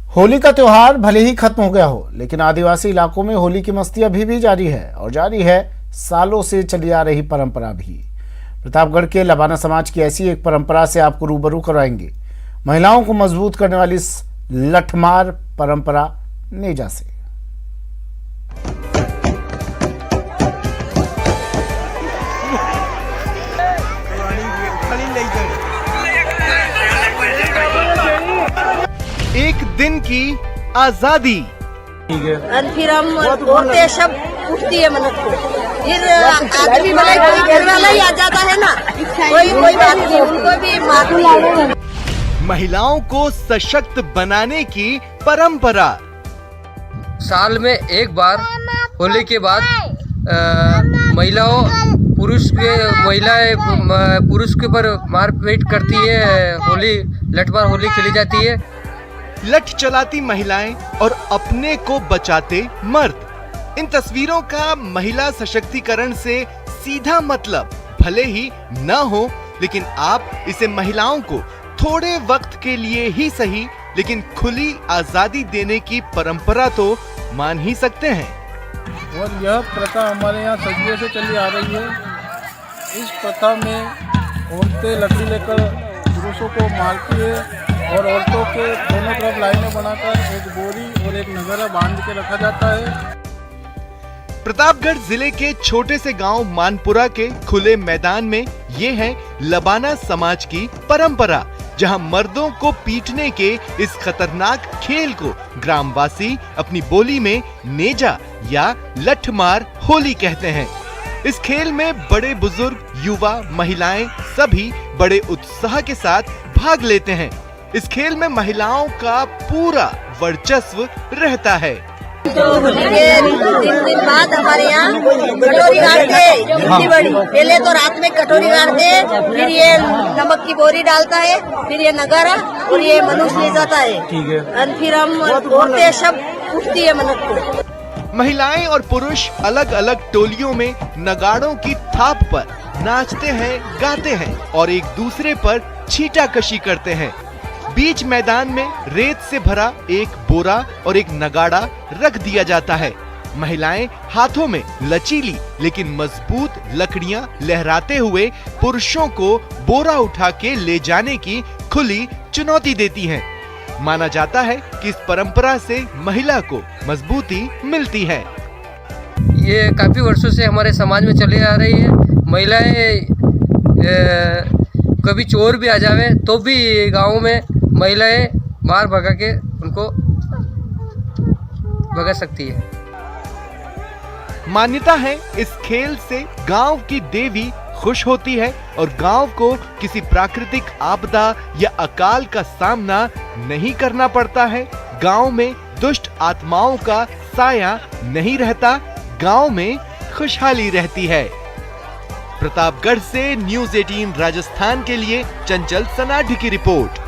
होली का त्योहार भले ही खत्म हो गया हो, लेकिन आदिवासी इलाकों में होली की मस्ती अभी भी जारी है और जारी है सालों से चली आ रही परंपरा भी। प्रतापगढ़ के लबाना समाज की ऐसी एक परंपरा से आपको रूबरू करवाएंगे, महिलाओं को मजबूत करने वाली इस लठमार परंपरा नेजा से। एक दिन की आजादी, और फिर हम बोलते सब उठती है मनत को, फिर आदमी वाला कोई घर वाला ही आ जाता है ना, कोई बात नहीं, उनको भी मारती है। महिलाओं को सशक्त बनाने की परंपरा। साल में एक बार होली के बाद महिलाएं पुरुष के ऊपर मारपीट करती है, होली लठमार होली खेली जाती है। लठ चलाती महिलाएं और अपने को बचाते मर्द। इन तस्वीरों का महिला सशक्तिकरण से सीधा मतलब भले ही न हो, लेकिन आप इसे महिलाओं को थोड़े वक्त के लिए ही सही, लेकिन खुली आजादी देने की परंपरा तो मान ही सकते हैं। और यह प्रथा हमारे यहाँ सदियों से चली आ रही है। इस प्रथा में औरतें लकड़ी लेकर पुरुषों को मारती है और औरतों के दोनों तरफ लाइनें बनाकर एक बोरी और एक नगारा बांध के रखा जाता है। प्रतापगढ़ जिले के छोटे से गांव मानपुरा के खुले मैदान में ये है लबाना समाज की परंपरा, जहां मर्दों को पीटने के इस खतरनाक खेल को ग्रामवासी अपनी बोली में नेजा या लठमार होली कहते हैं। इस खेल में बड़े बुजुर्ग, युवा, महिलाएं सभी बड़े उत्साह के साथ भाग लेते हैं। इस खेल में महिलाओं का पूरा वर्चस्व रहता है। तो होली के 3 दिन बाद हमारे यहाँ कटोरी गाड़ते, इतनी बड़ी, पहले तो रात में कटोरी गाड़ते, फिर ये नमक की बोरी डालता है, फिर ये नगारा और ये मनुष्य ले जाता है। ठीक है। और फिर हम बोलते सब उठती है मनत को। महिलाएं और पुरुष अलग अलग टोलियों में नगाड़ों की थाप पर नाचते हैं, गाते हैं और एक दूसरे पर छींटाकशी करते हैं। बीच मैदान में रेत से भरा एक बोरा और एक नगाड़ा रख दिया जाता है। महिलाएं हाथों में लचीली लेकिन मजबूत लकड़ियां लहराते हुए पुरुषों को बोरा उठा के ले जाने की खुली चुनौती देती हैं। माना जाता है कि इस परंपरा से महिला को मजबूती मिलती है। ये काफी वर्षों से हमारे समाज में चली आ रही है। महिलाएं कभी चोर भी आ जावे तो भी गाँव में महिलाएं मार भगा के उनको भगा सकती है। मान्यता है इस खेल से गांव की देवी खुश होती है और गांव को किसी प्राकृतिक आपदा या अकाल का सामना नहीं करना पड़ता है। गांव में दुष्ट आत्माओं का साया नहीं रहता, गांव में खुशहाली रहती है। प्रतापगढ़ से न्यूज़ 18 राजस्थान के लिए चंचल सनाढी की रिपोर्ट।